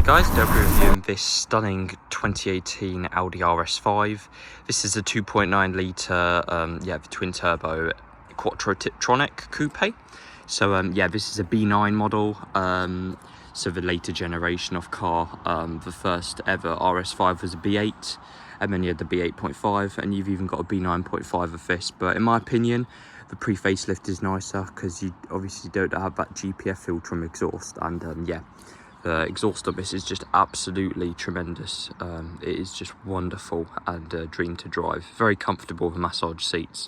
Guys, today I'll be reviewing this stunning 2018 Audi RS5. This is a 2.9 litre, the twin turbo Quattro Tiptronic Coupe. So this is a B9 model, so the later generation of car. The first ever RS5 was a B8, and then you had the B8.5, and you've even got a B9.5 of this. But in my opinion, the pre-facelift is nicer because you obviously don't have that GPF filter exhaust, and the exhaust on this is just absolutely tremendous. It is just wonderful and a dream to drive. Very comfortable with massage seats.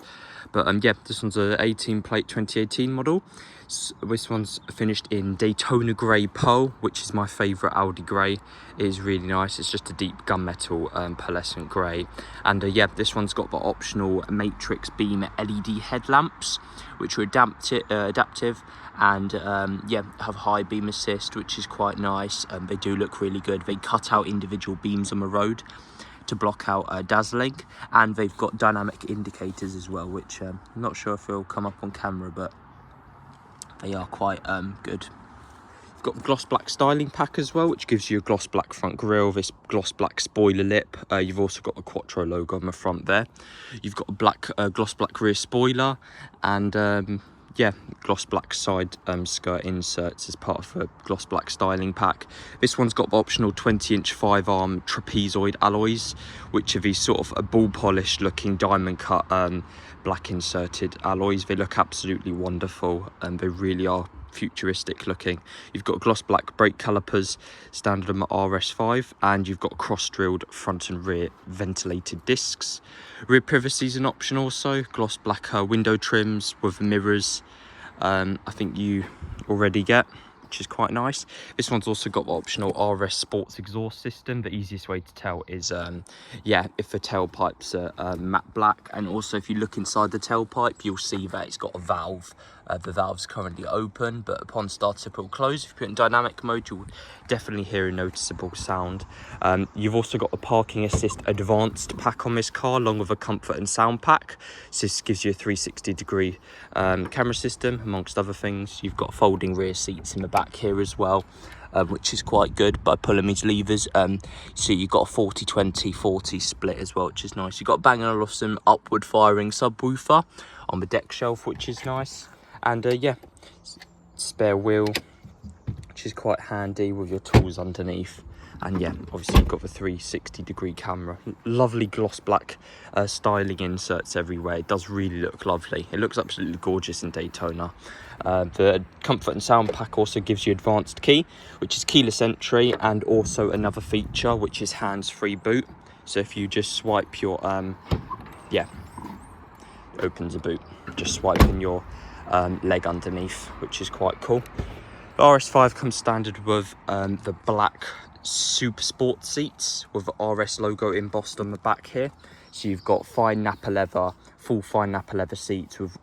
But this one's a 18 plate 2018 model. This one's finished in Daytona Grey Pearl, which is my favourite Audi grey. It is really nice. It's just a deep gunmetal pearlescent grey. And this one's got the optional matrix beam LED headlamps, which are adaptive and have high beam assist, which is quite nice. They do look really good. They cut out individual beams on the road to block out dazzling, and they've got dynamic indicators as well, which I'm not sure if it'll come up on camera, but they are quite good. You've got the gloss black styling pack as well, which gives you a gloss black front grille, this gloss black spoiler lip. You've also got the Quattro logo on the front there. You've got a black gloss black rear spoiler, and gloss black side skirt inserts as part of a gloss black styling pack. This one's got the optional 20-inch 5-arm Trapezoid alloys, which are these sort of a ball polished looking diamond cut black inserted alloys. They look absolutely wonderful, and they really are futuristic looking. You've got gloss black brake calipers standard on the RS5, and you've got cross drilled front and rear ventilated discs. Rear privacy is an option also. Gloss black window trims with mirrors. I think you already get, which is quite nice. This one's also got the optional RS Sports Exhaust system. The easiest way to tell is if the tailpipes are matte black, and also if you look inside the tailpipe, you'll see that it's got a valve. The valve's currently open, but upon startup it will close. If you put it in dynamic mode, you'll definitely hear a noticeable sound. You've also got the parking assist advanced pack on this car, along with a comfort and sound pack. So this gives you a 360 degree camera system, amongst other things. You've got folding rear seats in the back here as well, which is quite good by pulling these levers. So you've got a 40-20-40 split as well, which is nice. You've got a Bang & Olufsen upward firing subwoofer on the deck shelf, which is nice. And spare wheel, which is quite handy with your tools underneath. And obviously you've got the 360 degree camera. Lovely gloss black styling inserts everywhere. It does really look lovely. It looks absolutely gorgeous in Daytona. The comfort and sound pack also gives you advanced key, which is keyless entry, and also another feature, which is hands-free boot. So if you just swipe your opens a boot, just swiping your leg underneath, which is quite cool. The RS5 comes standard with the black super sport seats with the RS logo embossed on the back here. So you've got fine Nappa leather, full fine Nappa leather seats with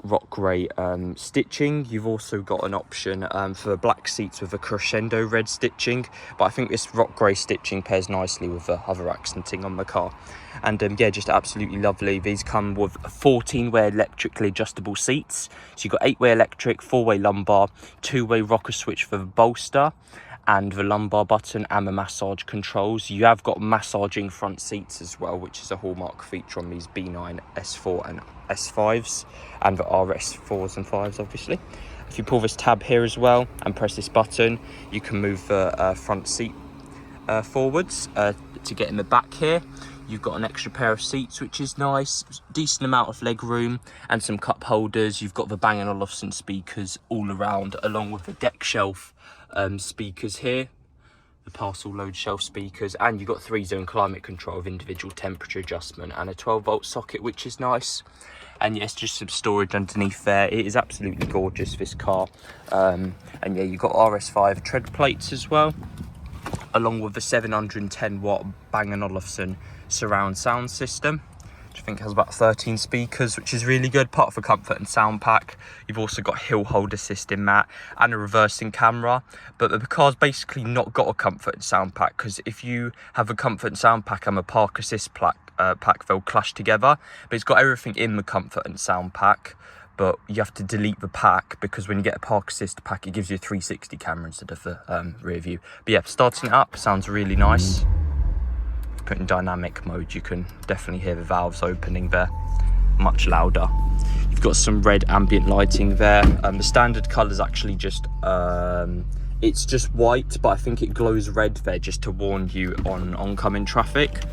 rock grey stitching. You've also got an option for the black seats with a crescendo red stitching, but I think this rock grey stitching pairs nicely with the other accenting on the car. And just absolutely lovely. These come with 14-way electrically adjustable seats. So you've got 8-way electric, 4-way lumbar, 2-way rocker switch for the bolster, and the lumbar button, and the massage controls. You have got massaging front seats as well, which is a hallmark feature on these B9, S4 and S5s, and the RS4s and 5s obviously. If you pull this tab here as well and press this button, you can move the front seat forwards to get in the back here. You've got an extra pair of seats, which is nice, decent amount of leg room, and some cup holders. You've got the Bang & Olufsen speakers all around, along with the deck shelf speakers here, the parcel load shelf speakers, and you've got 3-zone climate control with individual temperature adjustment, and a 12-volt socket, which is nice. And yes, just some storage underneath there. It is absolutely gorgeous, this car. And you've got RS5 tread plates as well, along with the 710 watt Bang & Olufsen surround sound system, which I think has about 13 speakers, which is really good, part of a comfort and sound pack. You've also got hill hold assist in that, and a reversing camera. But the car's basically not got a comfort and sound pack, because if you have a comfort and sound pack and a park assist pack, they'll clash together. But it's got everything in the comfort and sound pack. but you have to delete the pack, because when you get a park assist pack, it gives you a 360 camera instead of the rear view. But yeah, starting it up sounds really nice. Put in dynamic mode, you can definitely hear the valves opening there, much louder. You've got some red ambient lighting there. The standard colour is actually just it's just white, but I think it glows red there just to warn you on oncoming traffic.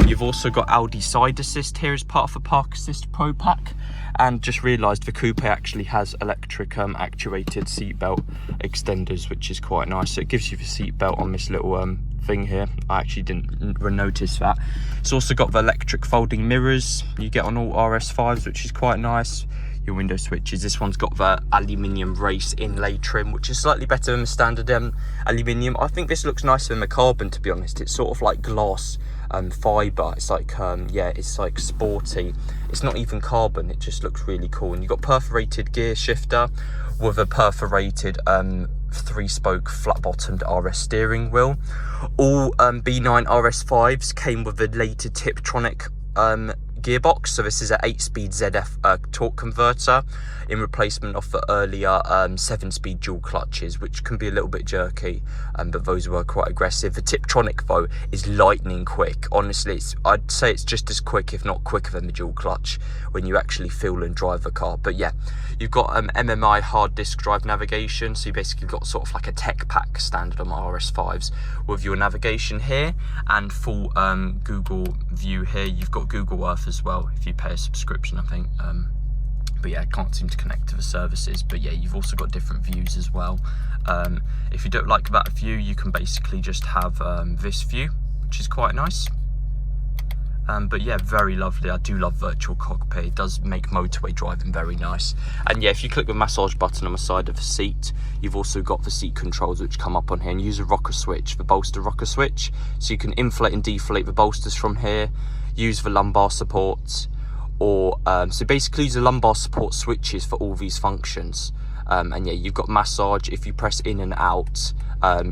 You've also got Audi side assist here as part of the Park Assist Pro pack, and just realised the Coupé actually has electric actuated seatbelt extenders, which is quite nice. So it gives you the seatbelt on this little thing here. I actually didn't notice that. It's also got the electric folding mirrors you get on all RS5s, which is quite nice. Your window switches, this one's got the aluminium race inlay trim, which is slightly better than the standard aluminium. I think this looks nicer than the carbon, to be honest. It's sort of like glass fibre. It's like yeah, it's like sporty. It's not even carbon, it just looks really cool. And you've got perforated gear shifter with a perforated 3-spoke flat-bottomed RS steering wheel. All B9 RS5s came with a later Tiptronic gearbox, so this is an 8-speed ZF torque converter in replacement of the earlier 7-speed dual clutches, which can be a little bit jerky, but those were quite aggressive. The Tiptronic though is lightning quick. Honestly, I'd say it's just as quick, if not quicker, than the dual clutch when you actually feel and drive the car. But yeah, you've got MMI hard disk drive navigation, so you basically got sort of like a tech pack standard on RS5s with your navigation here and full Google view here. You've got Google Earth as well if you pay a subscription, I think. But yeah, I can't seem to connect to the services. But yeah, you've also got different views as well. If you don't like that view, you can basically just have this view, which is quite nice. But yeah, very lovely. I do love virtual cockpit. It does make motorway driving very nice. And yeah, if you click the massage button on the side of the seat, you've also got the seat controls which come up on here, and use a rocker switch, the bolster rocker switch, so you can inflate and deflate the bolsters from here, use the lumbar supports, or so basically use the lumbar support switches for all these functions. And yeah, you've got massage. If you press in and out,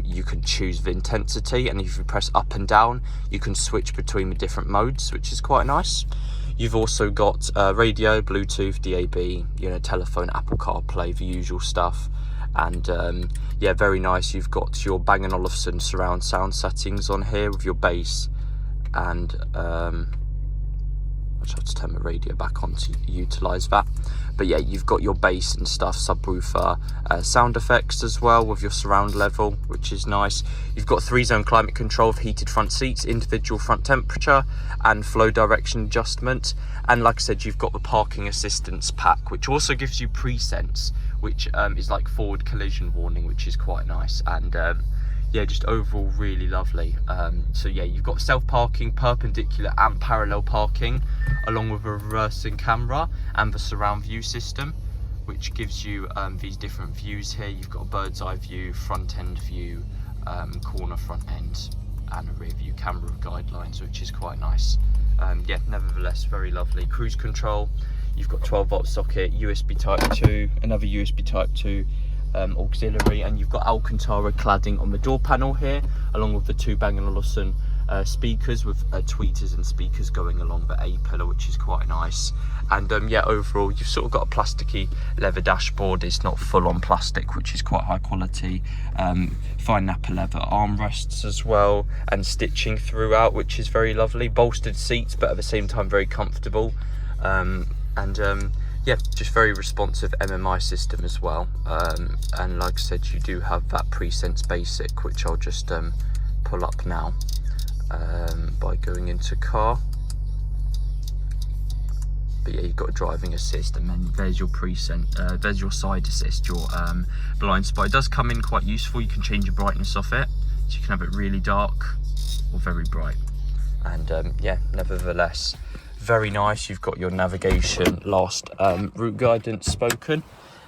you can choose the intensity, and if you press up and down, you can switch between the different modes, which is quite nice. You've also got radio, Bluetooth, DAB, telephone, Apple CarPlay, the usual stuff. And yeah, very nice. You've got your Bang & Olufsen surround sound settings on here with your bass, and I just have to turn my radio back on to utilise that. But yeah, you've got your bass and stuff, subwoofer, sound effects as well with your surround level, which is nice. You've got 3-zone climate control with heated front seats, individual front temperature and flow direction adjustment. And like I said, you've got the parking assistance pack, which also gives you pre-sense, which is like forward collision warning, which is quite nice. And yeah, just overall really lovely. So yeah, you've got self-parking, perpendicular and parallel parking, along with a reversing camera and the surround view system, which gives you these different views here. You've got a bird's eye view, front end view, corner front end, and a rear view camera with guidelines, which is quite nice. Yeah, nevertheless, very lovely. Cruise control, you've got 12-volt socket, USB type 2, another USB type 2, auxiliary, and you've got Alcantara cladding on the door panel here, along with the 2 Bang & Olufsen speakers with tweeters and speakers going along the A-pillar, which is quite nice. And yeah, overall you've sort of got a plasticky leather dashboard. It's not full on plastic, which is quite high quality. Fine Nappa leather armrests as well, and stitching throughout, which is very lovely. Bolstered seats, but at the same time very comfortable. Yeah, just very responsive MMI system as well. And like I said, you do have that pre-sense basic, which I'll just pull up now by going into car. But yeah, you've got a driving assist, and then there's your there's your side assist, your blind spot. It does come in quite useful. You can change the brightness of it, so you can have it really dark or very bright. And yeah, nevertheless, very nice. You've got your navigation, last route guidance spoken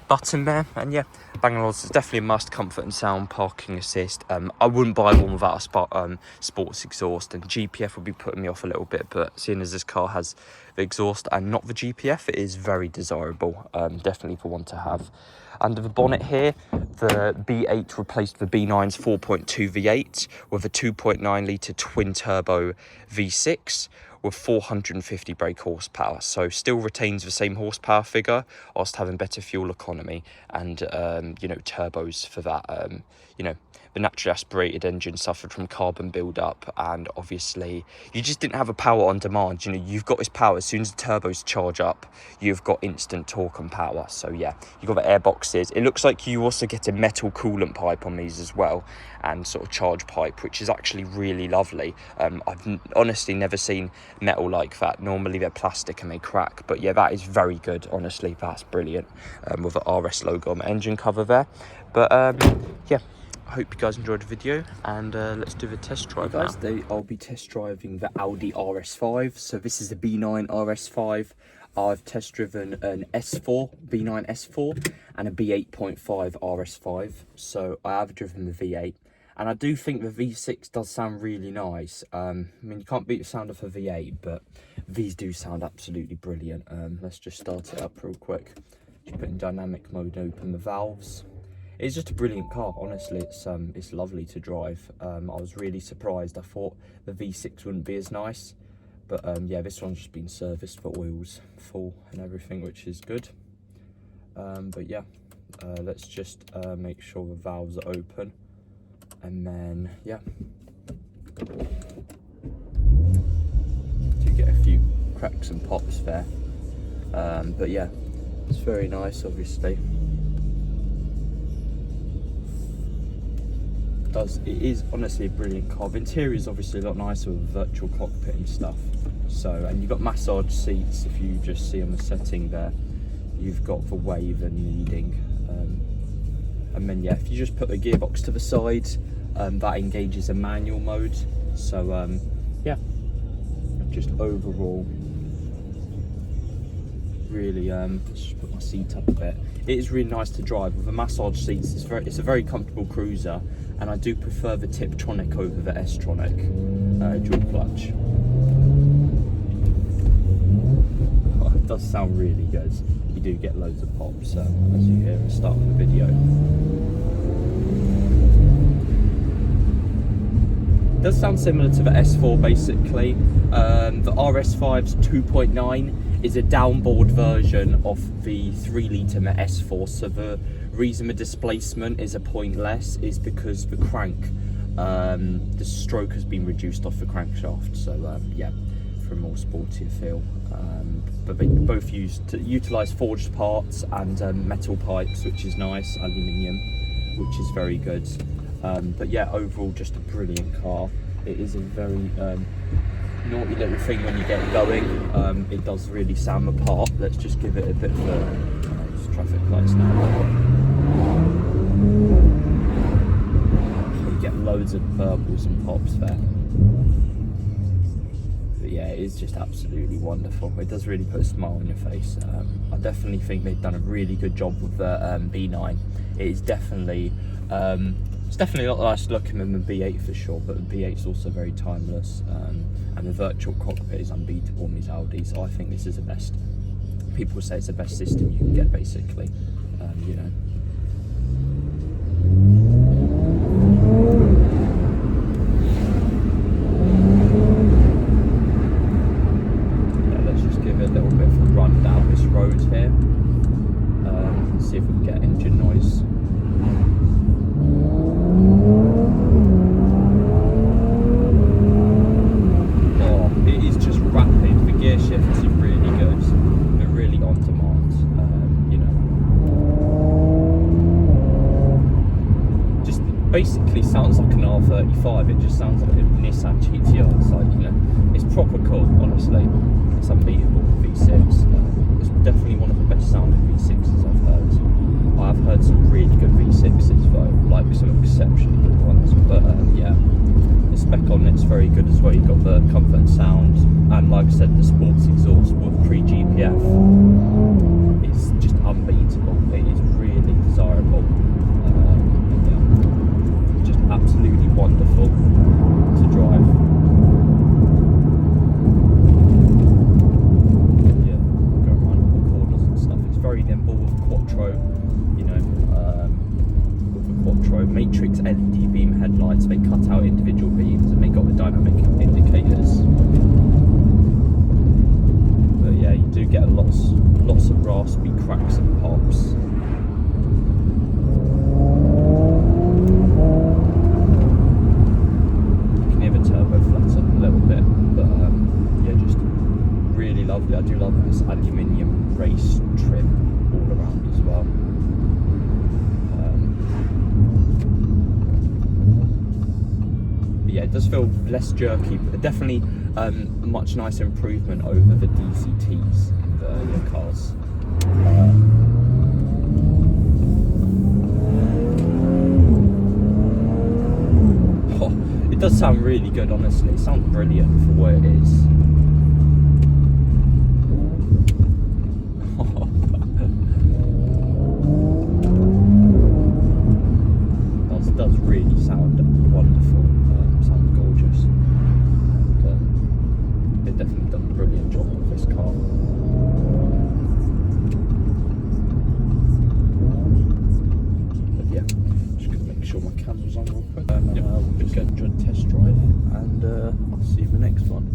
button there, and yeah, Bang & Olufsen is definitely a must. Comfort and sound, parking assist. I wouldn't buy one without a sports exhaust, and GPF would be putting me off a little bit, but seeing as this car has the exhaust and not the GPF, it is very desirable. Definitely for one to have. Under the bonnet here, the B8 replaced the B9's 4.2 V8 with a 2.9 litre twin turbo V6 with 450 brake horsepower. So still retains the same horsepower figure whilst having better fuel economy and, you know, turbos for that. You know, the naturally aspirated engine suffered from carbon build-up, and obviously you just didn't have a power on demand. You know, you've got this power as soon as the turbos charge up, you've got instant torque and power. So yeah, you've got the air boxes. It looks like you also get a metal coolant pipe on these as well, and sort of charge pipe, which is actually really lovely. I've honestly never seen metal like that. Normally they're plastic and they crack, but yeah, that is very good. Honestly, that's brilliant, with the RS logo on the engine cover there. But yeah, I hope you guys enjoyed the video, and let's do the test drive now. Today I'll be test driving the Audi RS5. So this is a B9 RS5. I've test driven an S4, B9 S4, and a B8.5 RS5. So I have driven the V8, and I do think the V6 does sound really nice. I mean, you can't beat the sound of a V8, but these do sound absolutely brilliant. Let's just start it up real quick. Just put in dynamic mode, open the valves. It's just a brilliant car, honestly. It's lovely to drive. I was really surprised. I thought the V6 wouldn't be as nice, but yeah, this one's just been serviced for oils full and everything, which is good. But yeah, let's just make sure the valves are open, and then yeah, do get a few cracks and pops there, but yeah, it's very nice, obviously. It is honestly a brilliant car. The interior is obviously a lot nicer with virtual cockpit and stuff. So, and you've got massage seats. If you just see on the setting there, you've got the wave and kneading. And then yeah, if you just put the gearbox to the side, that engages a manual mode. So yeah, just overall, really, let's just put my seat up a bit. It is really nice to drive with the massage seats. It's a very comfortable cruiser, and I do prefer the Tiptronic over the S-Tronic dual clutch. Oh, it does sound really good. You do get loads of pops, as you hear at the start of the video. It does sound similar to the S4 basically. The RS5's 2.9 is a downboard version of the 3 litre S4, so the reason the displacement is a point less is because the crank, the stroke has been reduced off the crankshaft, so yeah, for a more sportier feel. But they both utilise forged parts and metal pipes, which is nice, aluminium, which is very good. But yeah, overall just a brilliant car. It is a very naughty little thing when you get going. It does really sound the part. Let's just give it a bit of a traffic lights now. You get loads of burbles and pops there. But yeah, it is just absolutely wonderful. It does really put a smile on your face. I definitely think they've done a really good job with the B9. It is definitely it's definitely not nice looking than the B8 for sure, but the B8's also very timeless, and the virtual cockpit is unbeatable on these Audis. I think this is the best. People say it's the best system you can get, basically. You know. Yeah, let's just give it a little bit of a run down this road here. See if we can get engine noise. Basically sounds like an R35. It just sounds like a Nissan GTR. It's like, you know, it's proper cool, honestly. It's unbeatable for V6. It's definitely one of the best sounding V6s I've heard. I have heard some really good V6s though, like some exceptionally good ones, but yeah, the spec on it's very good as well. You've got the comfort and sound, and like I said, the sports exhaust with Pre-GPF is just unbeatable. It is really desirable. Absolutely wonderful to drive. Yeah, go around all the corners and stuff. It's very nimble with Quattro, you know, 6-speed cracks and pops. You can hear the turbo flutter a little bit, but yeah, just really lovely. I do love this aluminium race trim all around as well. Yeah, it does feel less jerky, but definitely a much nicer improvement over the DCTs in the earlier cars. It does sound really good, honestly. It sounds brilliant for what it is. It does really sound wonderful. Sounds gorgeous. And, they've definitely done a brilliant job with this car. But yeah, just gonna make sure my camera's on real quick. We'll just go enjoy the test drive, and I'll see you in the next one.